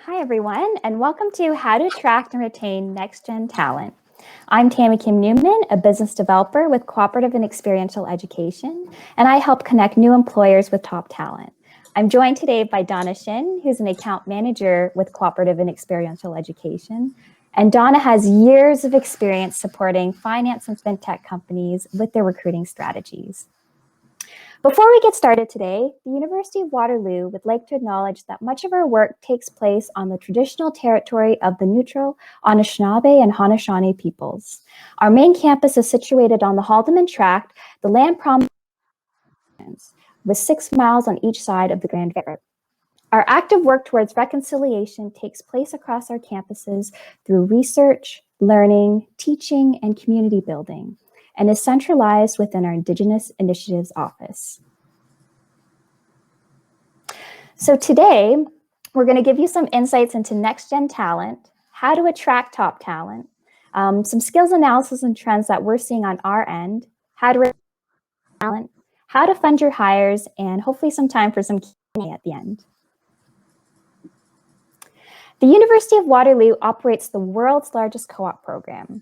Hi, everyone, and welcome to How to Attract and Retain Next-Gen Talent. I'm Tammy Kim-Newman, a business developer with Cooperative and Experiential Education, and I help connect new employers with top talent. I'm joined today by Donna Shin, who's an account manager with Cooperative and Experiential Education. And Donna has years of experience supporting finance and fintech companies with their recruiting strategies. Before we get started today, the University of Waterloo would like to acknowledge that much of our work takes place on the traditional territory of the neutral Anishinaabe and Haudenosaunee peoples. Our main campus is situated on the Haldeman Tract, the land promised with 6 miles on each side of the Grand River. Our active work towards reconciliation takes place across our campuses through research, learning, teaching, and community building, and is centralized within our Indigenous Initiatives Office. So today, we're going to give you some insights into next-gen talent, how to attract top talent, some skills analysis and trends that we're seeing on our end, how to retain talent, how to fund your hires, and hopefully some time for some Q&A at the end. The University of Waterloo operates the world's largest co-op program.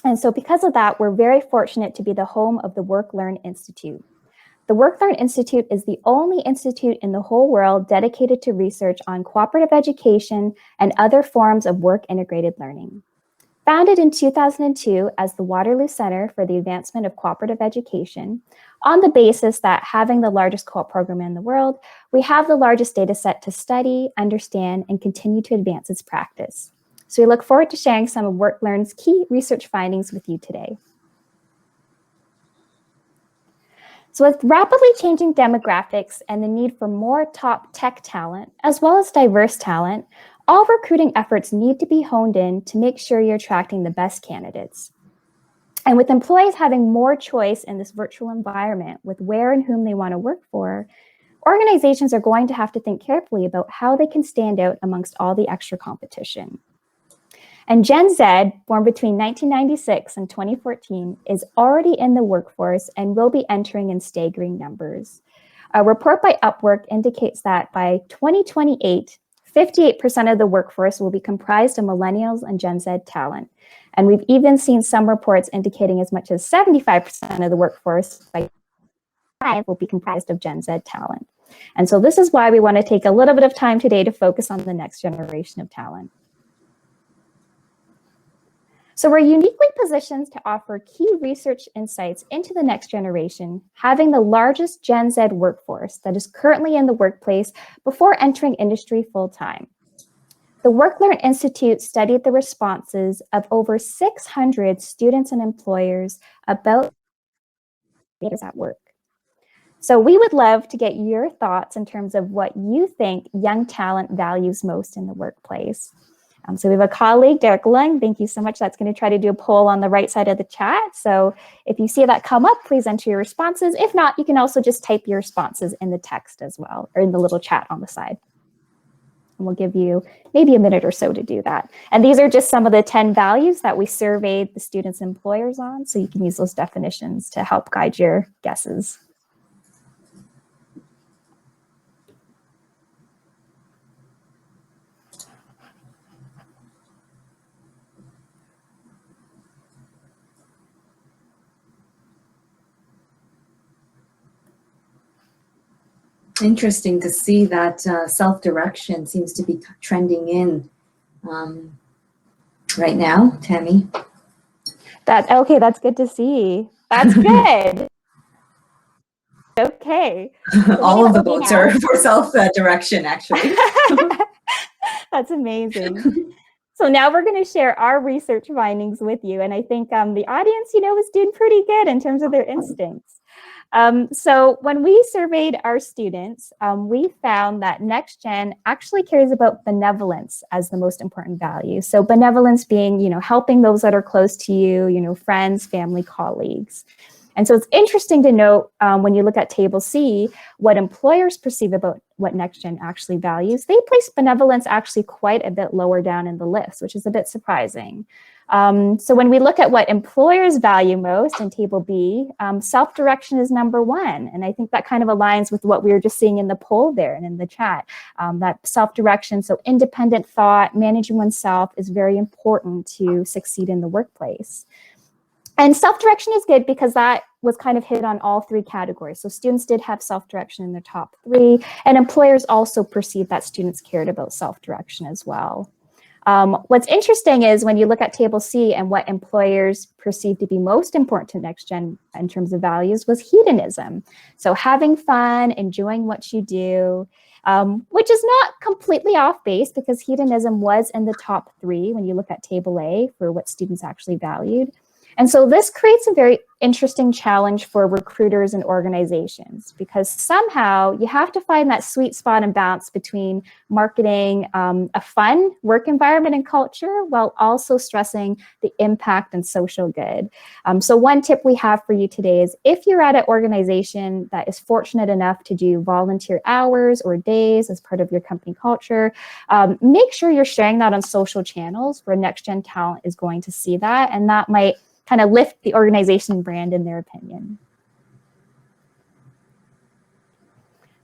And so because of that, we're very fortunate to be the home of the WorkLearn Institute. The WorkLearn Institute is the only institute in the whole world dedicated to research on cooperative education and other forms of work-integrated learning. Founded in 2002 as the Waterloo Center for the Advancement of Cooperative Education, on the basis that having the largest co-op program in the world, we have the largest data set to study, understand, and continue to advance its practice. So we look forward to sharing some of WorkLearn's key research findings with you today. So with rapidly changing demographics and the need for more top tech talent, as well as diverse talent, all recruiting efforts need to be honed in to make sure you're attracting the best candidates. And with employees having more choice in this virtual environment with where and whom they want to work for, organizations are going to have to think carefully about how they can stand out amongst all the extra competition. And Gen Z, born between 1996 and 2014, is already in the workforce and will be entering in staggering numbers. A report by Upwork indicates that by 2028, 58% of the workforce will be comprised of millennials and Gen Z talent. And we've even seen some reports indicating as much as 75% of the workforce by 2025 will be comprised of Gen Z talent. And so this is why we want to take a little bit of time today to focus on the next generation of talent. So we're uniquely positioned to offer key research insights into the next generation, having the largest Gen Z workforce that is currently in the workplace before entering industry full-time. The WorkLearn Institute studied the responses of over 600 students and employers about leaders at work. So we would love to get your thoughts in terms of what you think young talent values most in the workplace. So we have a colleague, Derek Lung, thank you so much. That's going to try to do a poll on the right side of the chat. So if you see that come up, please enter your responses. If not, you can also just type your responses in the text as well, or in the little chat on the side. And we'll give you maybe a minute or so to do that. And these are just some of the 10 values that we surveyed the students and employers on. So you can use those definitions to help guide your guesses. Interesting to see that self-direction seems to be trending in right now, Tammy. Okay, that's good to see. That's good. Okay. So all of the votes are for self-direction, actually. That's amazing. So now we're going to share our research findings with you. And I think the audience, is doing pretty good in terms of their instincts. So when we surveyed our students, we found that Next Gen actually cares about benevolence as the most important value. So benevolence being, helping those that are close to you, friends, family, colleagues. And so it's interesting to note when you look at Table C, what employers perceive about what Next Gen actually values. They place benevolence actually quite a bit lower down in the list, which is a bit surprising. So when we look at what employers value most in Table B, self-direction is number one. And I think that kind of aligns with what we were just seeing in the poll there and in the chat. That self-direction, so independent thought, managing oneself is very important to succeed in the workplace. And self-direction is good because that was kind of hit on all three categories. So students did have self-direction in their top three, and employers also perceived that students cared about self-direction as well. What's interesting is when you look at Table C and what employers perceive to be most important to Next Gen in terms of values was hedonism. So having fun, enjoying what you do, which is not completely off base because hedonism was in the top three when you look at Table A for what students actually valued. And so this creates a very interesting challenge for recruiters and organizations because somehow you have to find that sweet spot and balance between marketing a fun work environment and culture while also stressing the impact and social good. So one tip we have for you today is if you're at an organization that is fortunate enough to do volunteer hours or days as part of your company culture, make sure you're sharing that on social channels where Next Gen talent is going to see that, and that might kind of lift the organization brand in their opinion.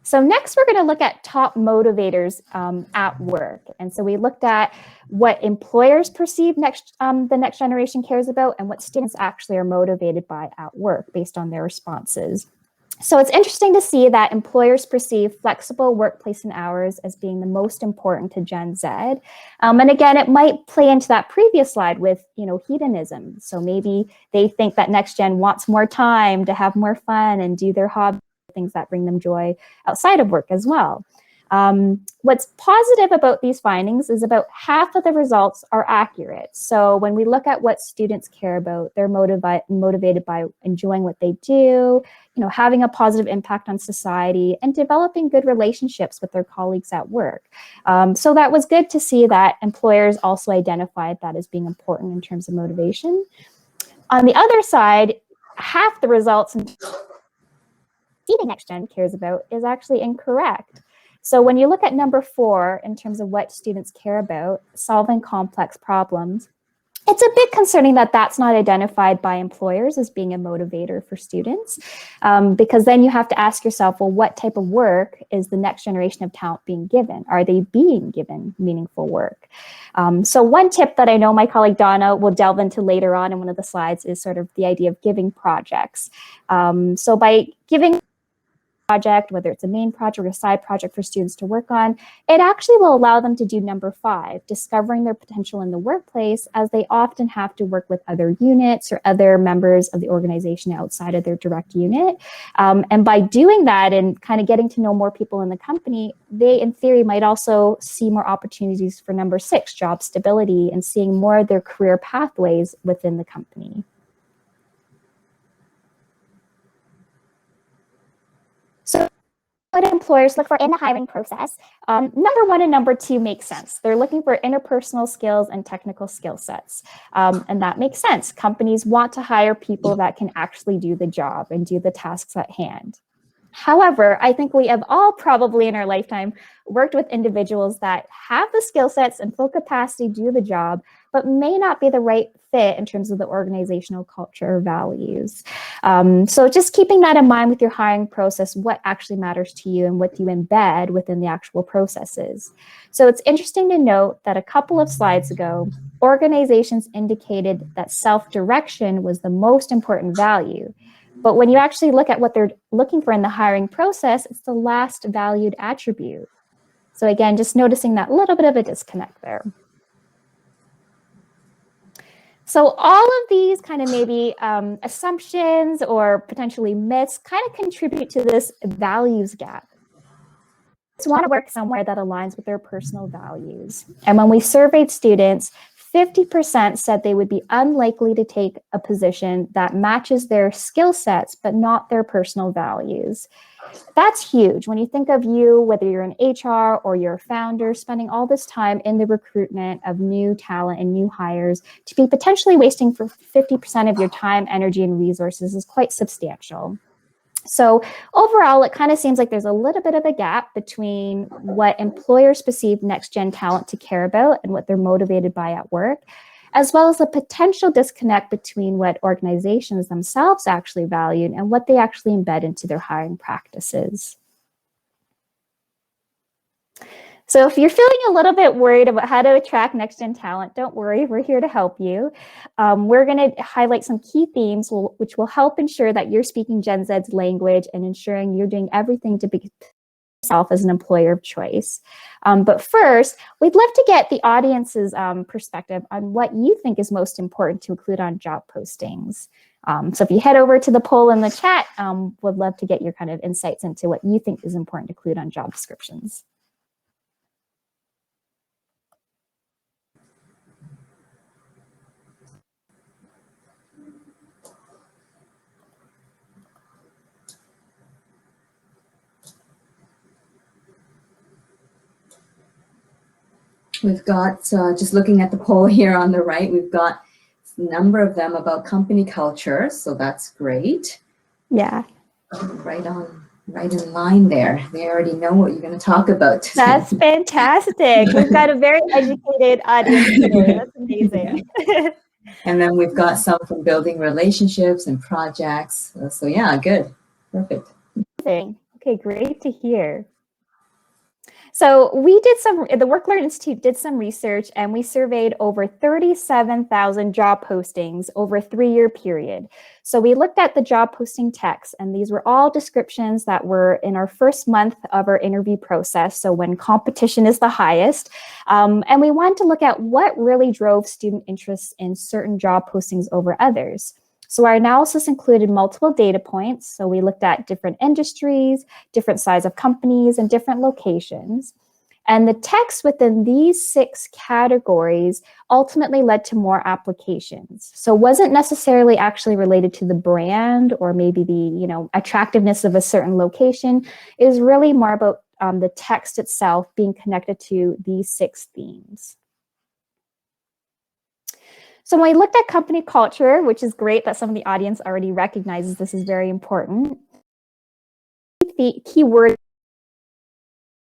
So next we're going to look at top motivators at work. And so we looked at what employers perceive the next generation cares about and what students actually are motivated by at work based on their responses. So it's interesting to see that employers perceive flexible workplace and hours as being the most important to Gen Z. And again, it might play into that previous slide with, hedonism. So maybe they think that Next Gen wants more time to have more fun and do their hobbies, things that bring them joy outside of work as well. What's positive about these findings is about half of the results are accurate. So when we look at what students care about, they're motivated by enjoying what they do, having a positive impact on society and developing good relationships with their colleagues at work. So that was good to see that employers also identified that as being important in terms of motivation. On the other side, half the results Next Gen cares about is actually incorrect. So when you look at number 4, in terms of what students care about, solving complex problems, it's a bit concerning that that's not identified by employers as being a motivator for students, because then you have to ask yourself, well, what type of work is the next generation of talent being given? Are they being given meaningful work? So one tip that I know my colleague Donna will delve into later on in one of the slides is sort of the idea of giving projects. So by giving project, whether it's a main project or a side project for students to work on, it actually will allow them to do number 5, discovering their potential in the workplace, as they often have to work with other units or other members of the organization outside of their direct unit. And by doing that and kind of getting to know more people in the company, they in theory might also see more opportunities for number 6, job stability, and seeing more of their career pathways within the company. So what employers look for in the hiring process, number 1 and number 2 make sense. They're looking for interpersonal skills and technical skill sets. And that makes sense. Companies want to hire people that can actually do the job and do the tasks at hand. However, I think we have all probably in our lifetime worked with individuals that have the skill sets and full capacity to do the job, but may not be the right fit in terms of the organizational culture or values. So just keeping that in mind with your hiring process, what actually matters to you and what you embed within the actual processes. So it's interesting to note that a couple of slides ago, organizations indicated that self-direction was the most important value. But when you actually look at what they're looking for in the hiring process, it's the last valued attribute. So again, just noticing that little bit of a disconnect there. So all of these kind of maybe assumptions or potentially myths kind of contribute to this values gap. They want to work somewhere that aligns with their personal values. And when we surveyed students, 50% said they would be unlikely to take a position that matches their skill sets, but not their personal values. That's huge. When you think of you, whether you're in HR or you're a founder, spending all this time in the recruitment of new talent and new hires, to be potentially wasting for 50% of your time, energy, and resources is quite substantial. So overall, it kind of seems like there's a little bit of a gap between what employers perceive next gen talent to care about and what they're motivated by at work. as well as a potential disconnect between what organizations themselves actually value and what they actually embed into their hiring practices. So if you're feeling a little bit worried about how to attract next-gen talent, don't worry, we're here to help you. We're going to highlight some key themes which will help ensure that you're speaking Gen Z's language and ensuring you're doing everything to be yourself as an employer of choice. But first, we'd love to get the audience's perspective on what you think is most important to include on job postings. So if you head over to the poll in the chat, would love to get your kind of insights into what you think is important to include on job descriptions. We've got, just looking at the poll here on the right, we've got a number of them about company culture, so that's great. Yeah. Right in line there. They already know what you're going to talk about. That's fantastic. We've got a very educated audience today. That's amazing. And then we've got some from building relationships and projects. So yeah, good. Perfect. Okay, great to hear. So the WorkLearn Institute did some research and we surveyed over 37,000 job postings over a 3-year period. So we looked at the job posting text, and these were all descriptions that were in our first month of our interview process, so when competition is the highest. And we wanted to look at what really drove student interest in certain job postings over others. So our analysis included multiple data points. So we looked at different industries, different size of companies, and different locations. And the text within these 6 categories ultimately led to more applications. So it wasn't necessarily actually related to the brand or maybe the attractiveness of a certain location. It was really more about the text itself being connected to these 6 themes. So when we looked at company culture, which is great that some of the audience already recognizes this is very important, the key words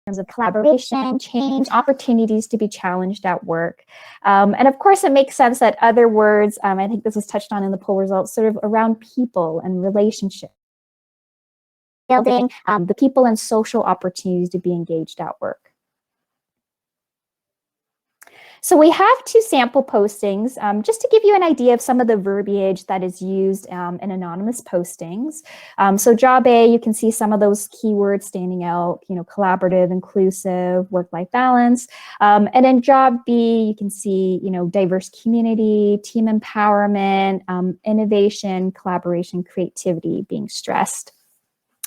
in terms of collaboration, change, opportunities to be challenged at work. And of course, it makes sense that other words, I think this was touched on in the poll results, sort of around people and relationships, building the people and social opportunities to be engaged at work. So we have 2 sample postings, just to give you an idea of some of the verbiage that is used in anonymous postings. So job A, you can see some of those keywords standing out, collaborative, inclusive, work-life balance. And in job B, you can see, diverse community, team empowerment, innovation, collaboration, creativity being stressed.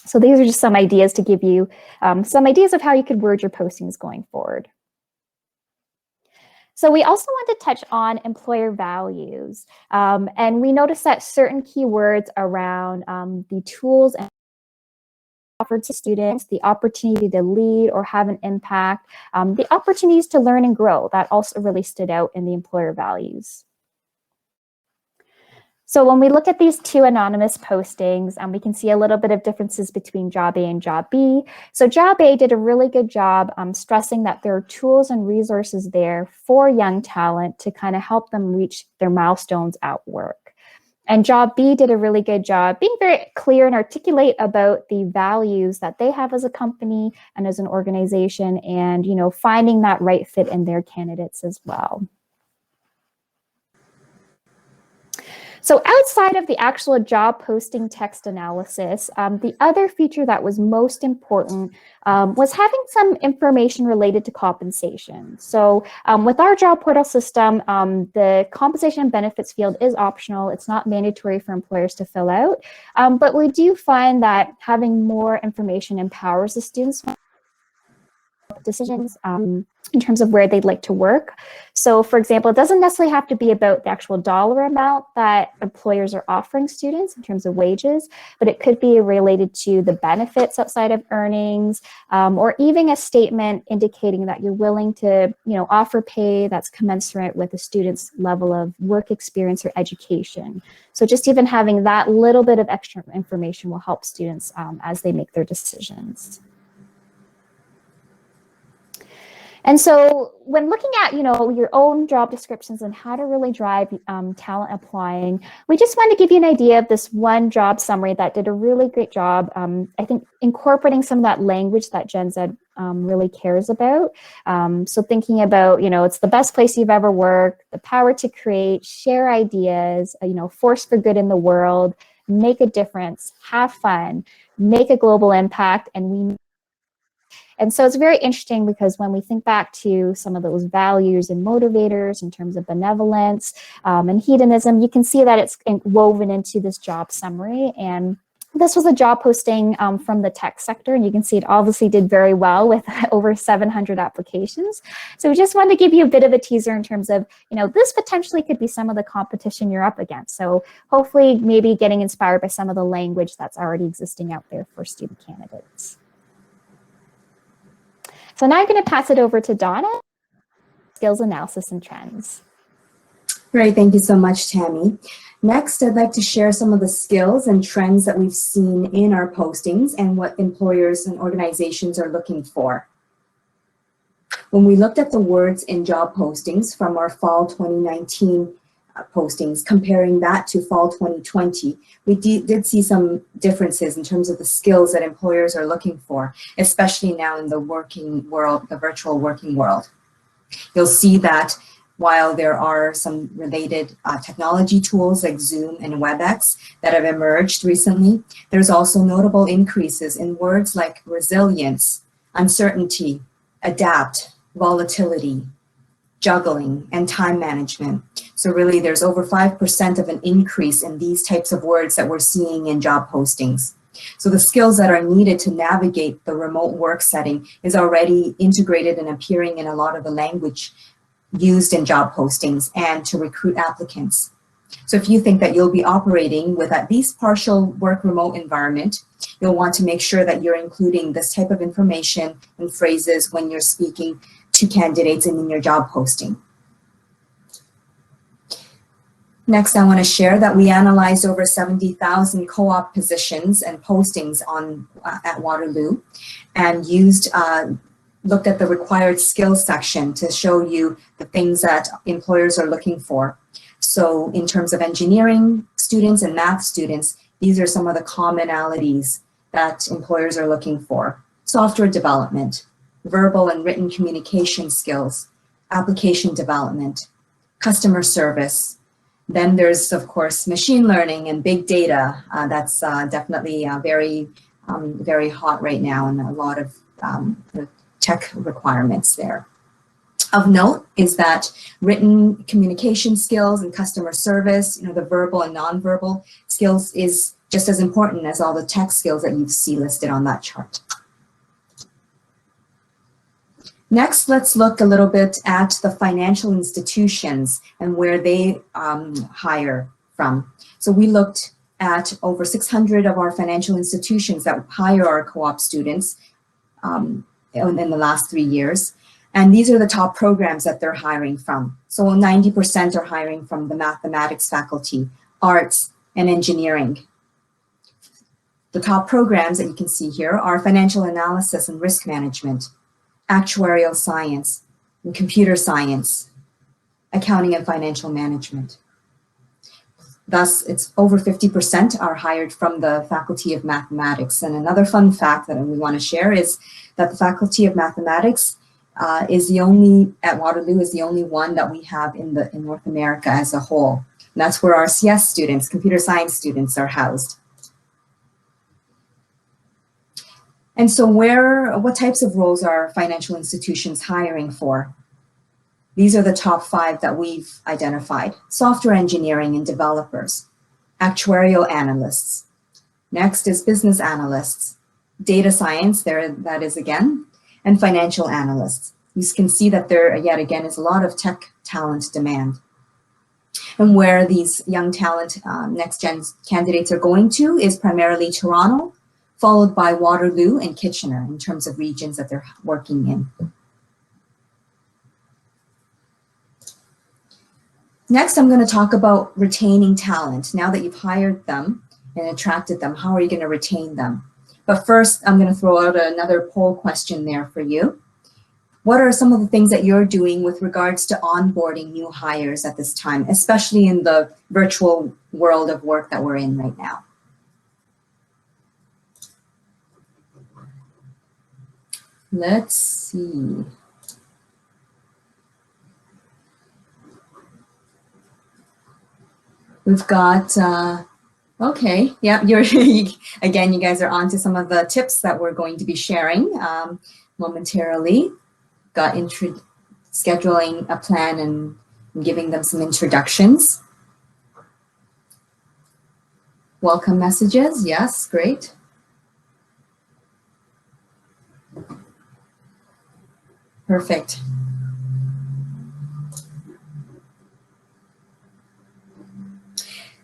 So these are just some ideas to give you some ideas of how you could word your postings going forward. So we also want to touch on employer values. And we noticed that certain keywords around the tools and offered to students, the opportunity to lead or have an impact, the opportunities to learn and grow, that also really stood out in the employer values. So when we look at these 2 anonymous postings, we can see a little bit of differences between job A and job B. So job A did a really good job stressing that there are tools and resources there for young talent to kind of help them reach their milestones at work. And job B did a really good job being very clear and articulate about the values that they have as a company and as an organization, and finding that right fit in their candidates as well. So outside of the actual job posting text analysis, the other feature that was most important was having some information related to compensation. So with our job portal system, the compensation and benefits field is optional. It's not mandatory for employers to fill out, but we do find that having more information empowers the students decisions in terms of where they'd like to work. So for example, it doesn't necessarily have to be about the actual dollar amount that employers are offering students in terms of wages, but it could be related to the benefits outside of earnings, or even a statement indicating that you're willing to offer pay that's commensurate with a student's level of work experience or education. So just even having that little bit of extra information will help students as they make their decisions. And so when looking at, your own job descriptions and how to really drive talent applying, we just want to give you an idea of this one job summary that did a really great job, I think, incorporating some of that language that Gen Z really cares about. So thinking about, it's the best place you've ever worked, the power to create, share ideas, force for good in the world, make a difference, have fun, make a global impact, and so it's very interesting because when we think back to some of those values and motivators in terms of benevolence and hedonism, you can see that it's woven into this job summary. And this was a job posting from the tech sector, and you can see it obviously did very well with over 700 applications. So we just wanted to give you a bit of a teaser in terms of, this potentially could be some of the competition you're up against. So hopefully maybe getting inspired by some of the language that's already existing out there for student candidates. So now I'm going to pass it over to Donna, skills analysis and trends. Great, thank you so much, Tammy. Next, I'd like to share some of the skills and trends that we've seen in our postings and what employers and organizations are looking for. When we looked at the words in job postings from our fall 2019 postings, comparing that to fall 2020, we did see some differences in terms of the skills that employers are looking for, especially now in the working world, the virtual working world. You'll see that while there are some related technology tools like Zoom and WebEx that have emerged recently, there's also notable increases in words like resilience, uncertainty, adapt, volatility, juggling, and time management. So really there's over 5% of an increase in these types of words that we're seeing in job postings. So the skills that are needed to navigate the remote work setting is already integrated and appearing in a lot of the language used in job postings and to recruit applicants. So if you think that you'll be operating with at least partial work remote environment, you'll want to make sure that you're including this type of information and phrases when you're speaking to candidates and in your job posting. Next, I want to share that we analyzed over 70,000 co-op positions and postings at Waterloo and looked at the required skills section to show you the things that employers are looking for. So in terms of engineering students and math students, these are some of the commonalities that employers are looking for. Software development, verbal and written communication skills, application development, customer service. Then there's, of course, machine learning and big data. That's definitely very, very hot right now, and a lot of tech requirements there. Of note is that written communication skills and customer service, the verbal and nonverbal skills is just as important as all the tech skills that you see listed on that chart. Next, let's look a little bit at the financial institutions and where they hire from. So we looked at over 600 of our financial institutions that hire our co-op students in the last 3 years. And these are the top programs that they're hiring from. So 90% are hiring from the mathematics faculty, arts, and engineering. The top programs that you can see here are financial analysis and risk management, actuarial science, and computer science, accounting and financial management. Thus, it's over 50% are hired from the Faculty of Mathematics. And another fun fact that we want to share is that the Faculty of Mathematics is the only, at Waterloo, is the only one that we have in North America as a whole. And that's where our CS students, computer science students, are housed. And so what types of roles are financial institutions hiring for? These are the top 5 that we've identified: software engineering and developers, actuarial analysts. Next is business analysts, data science, that is again, and financial analysts. You can see that there, yet again, is a lot of tech talent demand. And where these young talent next-gen candidates are going to is primarily Toronto, followed by Waterloo and Kitchener in terms of regions that they're working in. Next, I'm going to talk about retaining talent. Now that you've hired them and attracted them, how are you going to retain them? But first, I'm going to throw out another poll question there for you. What are some of the things that you're doing with regards to onboarding new hires at this time, especially in the virtual world of work that we're in right now? Let's see. We've got, okay, yeah, again, you guys are on to some of the tips that we're going to be sharing momentarily. Got scheduling a plan and giving them some introductions. Welcome messages, yes, great. Perfect.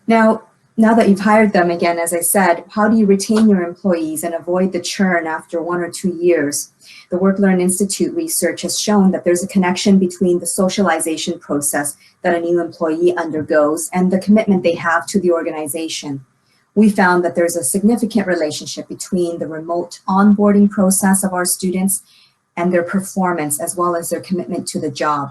Now that you've hired them, again, as I said, how do you retain your employees and avoid the churn after 1 or 2 years? The WorkLearn Institute research has shown that there's a connection between the socialization process that a new employee undergoes and the commitment they have to the organization. We found that there's a significant relationship between the remote onboarding process of our students and their performance, as well as their commitment to the job.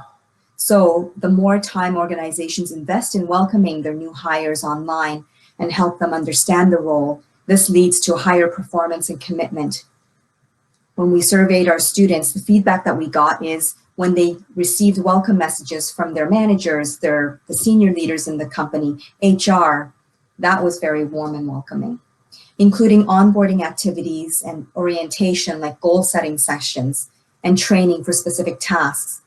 So the more time organizations invest in welcoming their new hires online and help them understand the role, this leads to a higher performance and commitment. When we surveyed our students, the feedback that we got is when they received welcome messages from their managers, the senior leaders in the company, HR, that was very warm and welcoming, including onboarding activities and orientation like goal setting sessions and training for specific tasks.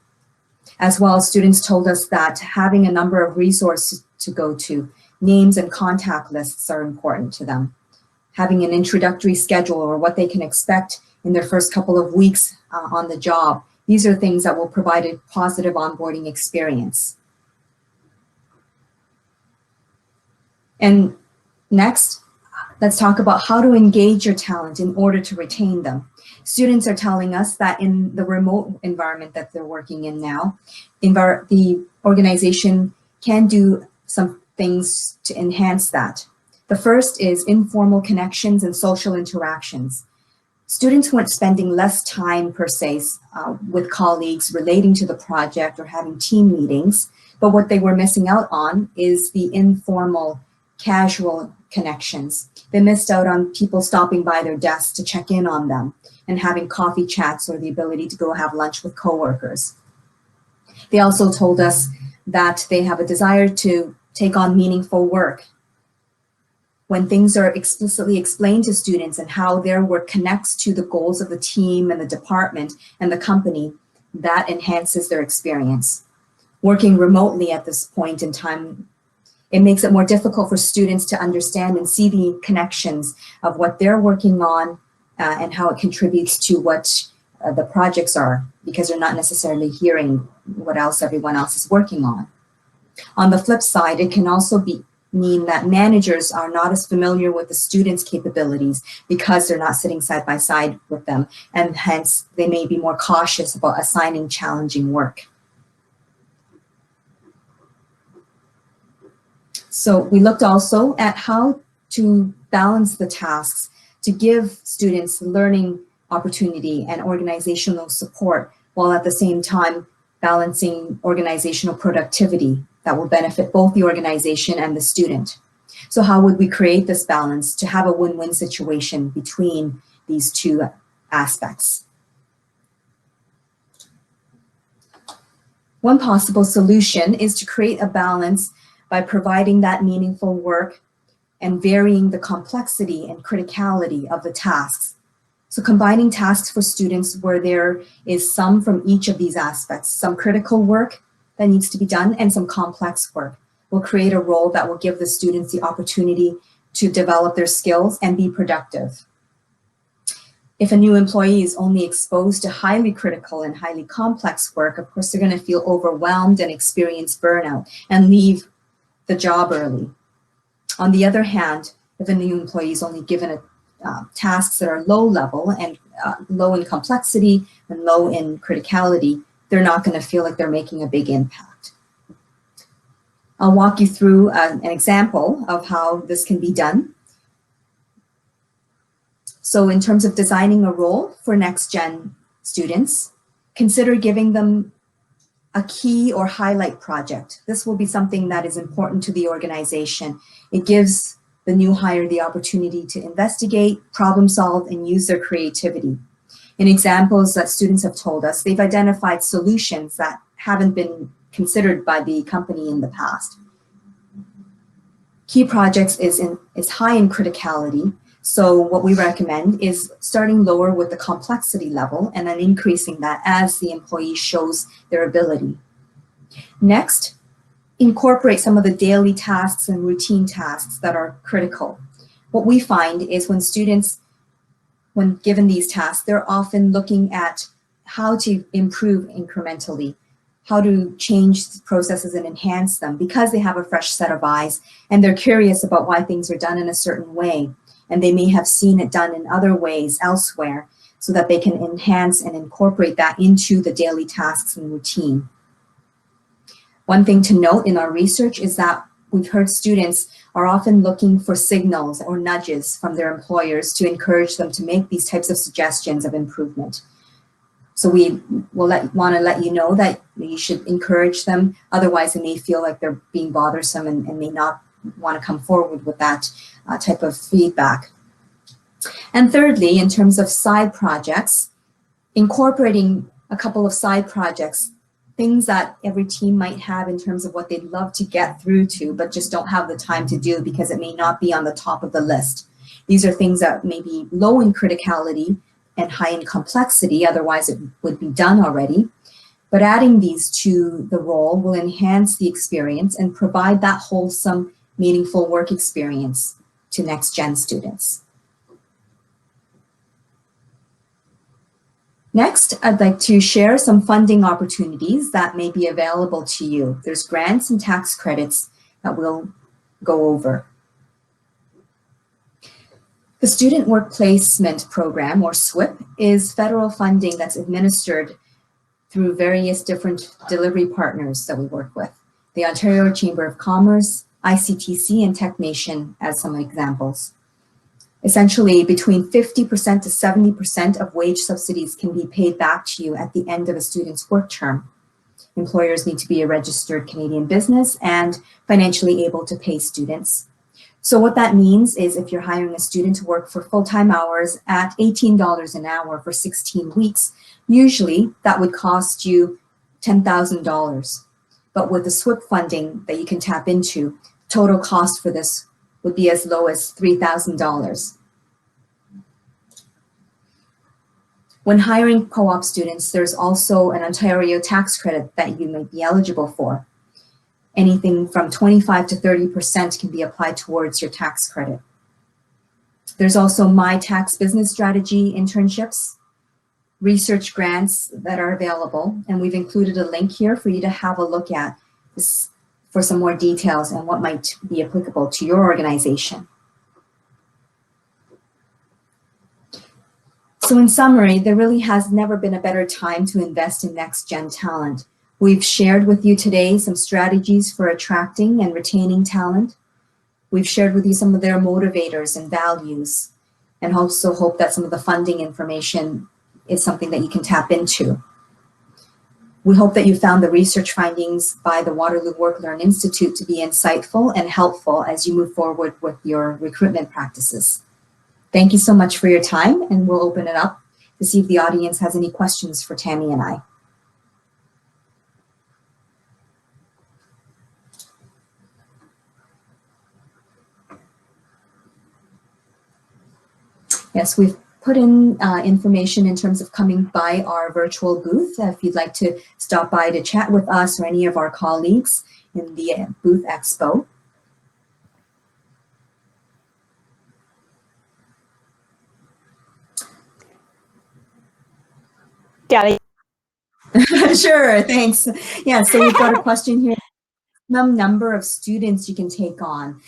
As well, students told us that having a number of resources to go to, names and contact lists are important to them. Having an introductory schedule or what they can expect in their first couple of weeks on the job. These are things that will provide a positive onboarding experience. And next, let's talk about how to engage your talent in order to retain them. Students are telling us that in the remote environment that they're working in now, the organization can do some things to enhance that. The first is informal connections and social interactions. Students weren't spending less time per se with colleagues relating to the project or having team meetings, but what they were missing out on is the informal, casual connections. They missed out on people stopping by their desks to check in on them and having coffee chats or the ability to go have lunch with coworkers. They also told us that they have a desire to take on meaningful work. When things are explicitly explained to students and how their work connects to the goals of the team and the department and the company, that enhances their experience. Working remotely at this point in time, it makes it more difficult for students to understand and see the connections of what they're working on and how it contributes to what the projects are, because they're not necessarily hearing what else everyone else is working on. On the flip side, it can also mean that managers are not as familiar with the students' capabilities because they're not sitting side by side with them, and hence they may be more cautious about assigning challenging work. So we looked also at how to balance the tasks to give students learning opportunity and organizational support, while at the same time balancing organizational productivity that will benefit both the organization and the student. So how would we create this balance to have a win-win situation between these two aspects? One possible solution is to create a balance by providing that meaningful work and varying the complexity and criticality of the tasks. So combining tasks for students where there is some from each of these aspects, some critical work that needs to be done and some complex work, will create a role that will give the students the opportunity to develop their skills and be productive. If a new employee is only exposed to highly critical and highly complex work, of course, they're going to feel overwhelmed and experience burnout and leave the job early. On the other hand, if a new employee is only given tasks that are low level and low in complexity and low in criticality, they're not going to feel like they're making a big impact. I'll walk you through an example of how this can be done. So in terms of designing a role for next gen students, consider giving them a key or highlight project. This will be something that is important to the organization. It gives the new hire the opportunity to investigate, problem solve, and use their creativity. In examples that students have told us, they've identified solutions that haven't been considered by the company in the past. Key projects is high in criticality. So what we recommend is starting lower with the complexity level and then increasing that as the employee shows their ability. Next, incorporate some of the daily tasks and routine tasks that are critical. What we find is when students, when given these tasks, they're often looking at how to improve incrementally, how to change processes and enhance them because they have a fresh set of eyes and they're curious about why things are done in a certain way. And they may have seen it done in other ways elsewhere so that they can enhance and incorporate that into the daily tasks and routine. One thing to note in our research is that we've heard students are often looking for signals or nudges from their employers to encourage them to make these types of suggestions of improvement. So we will want to let you know that you should encourage them. Otherwise, they may feel like they're being bothersome and may not want to come forward with that type of feedback. And thirdly, in terms of side projects, incorporating a couple of side projects, things that every team might have in terms of what they'd love to get through to, but just don't have the time to do because it may not be on the top of the list. These are things that may be low in criticality and high in complexity, otherwise it would be done already. But adding these to the role will enhance the experience and provide that wholesome, meaningful work experience to next-gen students. Next, I'd like to share some funding opportunities that may be available to you. There's grants and tax credits that we'll go over. The Student Work Placement Program, or SWIP, is federal funding that's administered through various different delivery partners that we work with. The Ontario Chamber of Commerce, ICTC, and TechNation as some examples. Essentially, between 50% to 70% of wage subsidies can be paid back to you at the end of a student's work term. Employers need to be a registered Canadian business and financially able to pay students. So what that means is if you're hiring a student to work for full-time hours at $18 an hour for 16 weeks, usually that would cost you $10,000. But with the SWIP funding that you can tap into, total cost for this would be as low as $3,000. When hiring co-op students, there's also an Ontario tax credit that you may be eligible for. Anything from 25 to 30% can be applied towards your tax credit. There's also My Tax Business Strategy internships, research grants that are available, and we've included a link here for you to have a look at this for some more details on what might be applicable to your organization. So in summary, there really has never been a better time to invest in next-gen talent. We've shared with you today some strategies for attracting and retaining talent. We've shared with you some of their motivators and values, and also hope that some of the funding information is something that you can tap into. We hope that you found the research findings by the Waterloo WorkLearn Institute to be insightful and helpful as you move forward with your recruitment practices. Thank you so much for your time, and we'll open it up to see if the audience has any questions for Tammy and I. Yes, we've put in information in terms of coming by our virtual booth. If you'd like to stop by to chat with us or any of our colleagues in the booth Expo. Donna. Sure, thanks. Yeah, so we've got a question here. Maximum number of students you can take on.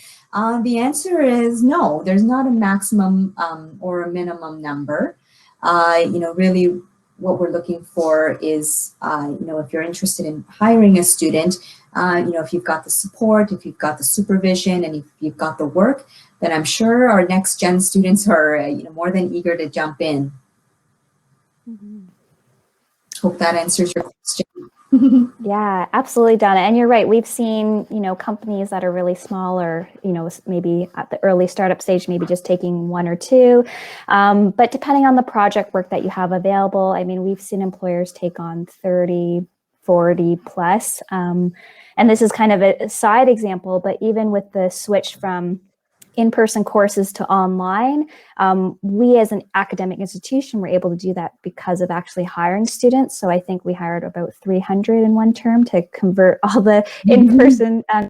The answer is no, there's not a maximum or a minimum number. Really what we're looking for is, if you're interested in hiring a student, if you've got the support, if you've got the supervision, and if you've got the work, then I'm sure our next gen students are, more than eager to jump in. Mm-hmm. Hope that answers your question. Yeah, absolutely, Donna. And you're right. We've seen, companies that are really small or, maybe at the early startup stage, maybe just taking one or two. But depending on the project work that you have available, I mean, we've seen employers take on 30, 40 plus. And this is kind of a side example, but even with the switch from in-person courses to online, we as an academic institution were able to do that because of actually hiring students. So I think we hired about 300 in one term to convert all the in-person and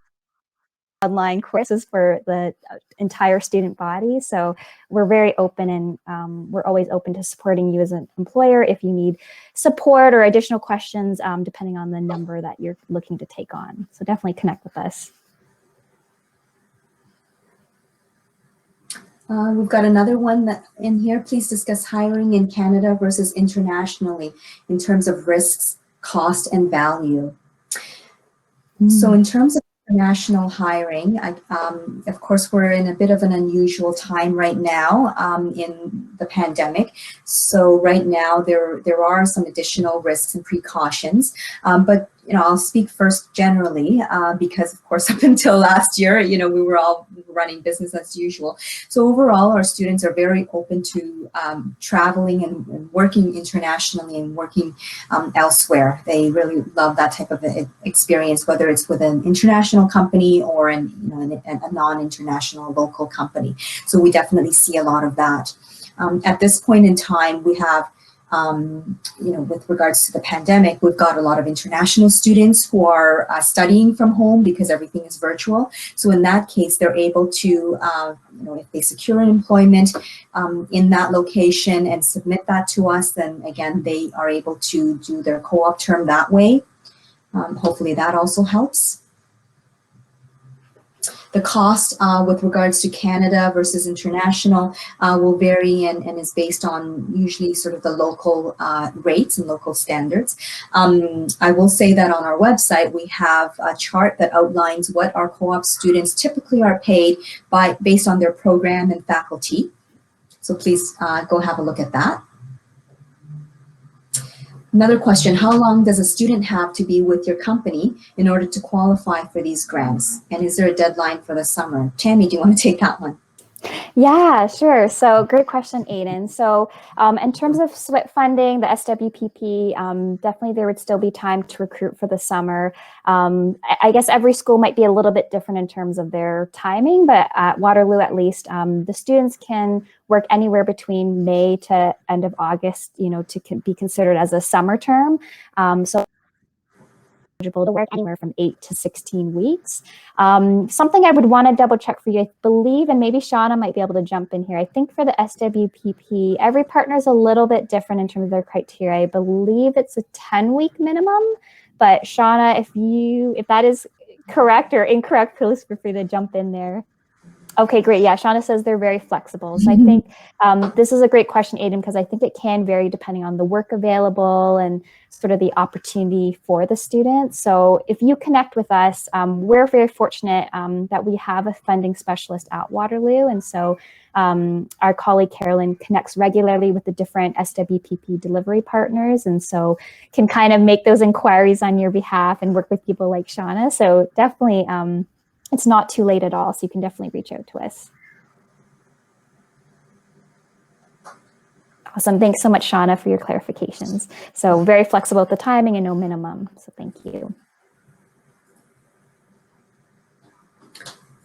online courses for the entire student body. So we're very open, and we're always open to supporting you as an employer if you need support or additional questions, depending on the number that you're looking to take on. So definitely connect with us. We've got another one that in here. Please discuss hiring in Canada versus internationally in terms of risks, cost, and value. So in terms of international hiring, of course, we're in a bit of an unusual time right now in the pandemic. So right now there are some additional risks and precautions, but I'll speak first generally because, of course, up until last year, we were all running business as usual. So overall, our students are very open to traveling and working internationally and working elsewhere. They really love that type of experience, whether it's with an international company or a non-international local company. So we definitely see a lot of that. At this point in time, we have with regards to the pandemic, we've got a lot of international students who are studying from home because everything is virtual. So in that case, they're able to, if they secure an employment in that location and submit that to us, then again, they are able to do their co-op term that way. Hopefully that also helps. The cost with regards to Canada versus international will vary and is based on usually sort of the local rates and local standards. I will say that on our website, we have a chart that outlines what our co-op students typically are paid based on their program and faculty. So please go have a look at that. Another question, how long does a student have to be with your company in order to qualify for these grants? And is there a deadline for the summer? Tammy, do you want to take that one? Yeah, sure. So great question, Aiden. So in terms of SWIT funding, the SWPP, definitely there would still be time to recruit for the summer. I guess every school might be a little bit different in terms of their timing, but at Waterloo at least, the students can work anywhere between May to end of August, to be considered as a summer term. So eligible to work anywhere from 8 to 16 weeks. Something I would want to double check for you, I believe, and maybe Shauna might be able to jump in here. I think for the SWPP, every partner is a little bit different in terms of their criteria. I believe it's a 10-week minimum, but Shauna, if that is correct or incorrect, please feel free to jump in there. Okay, great. Yeah, Shauna says they're very flexible. So I think this is a great question, Aiden, because I think it can vary depending on the work available and sort of the opportunity for the student. So if you connect with us, we're very fortunate that we have a funding specialist at Waterloo. And so our colleague Carolyn connects regularly with the different SWPP delivery partners, and so can kind of make those inquiries on your behalf and work with people like Shauna. So definitely, it's not too late at all, so you can definitely reach out to us. Awesome. Thanks so much, Shauna, for your clarifications. So very flexible with the timing and no minimum. So thank you.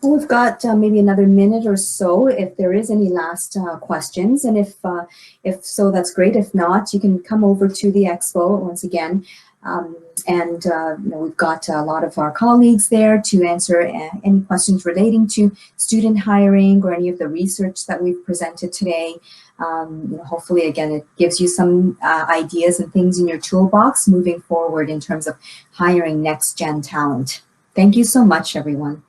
Well, we've got maybe another minute or so if there is any last questions. And if so, that's great. If not, you can come over to the Expo once again. We've got a lot of our colleagues there to answer any questions relating to student hiring or any of the research that we've presented today. Hopefully, again, it gives you some ideas and things in your toolbox moving forward in terms of hiring next-gen talent. Thank you so much, everyone.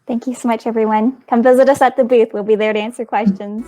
Thank you so much, everyone. Come visit us at the booth. We'll be there to answer questions.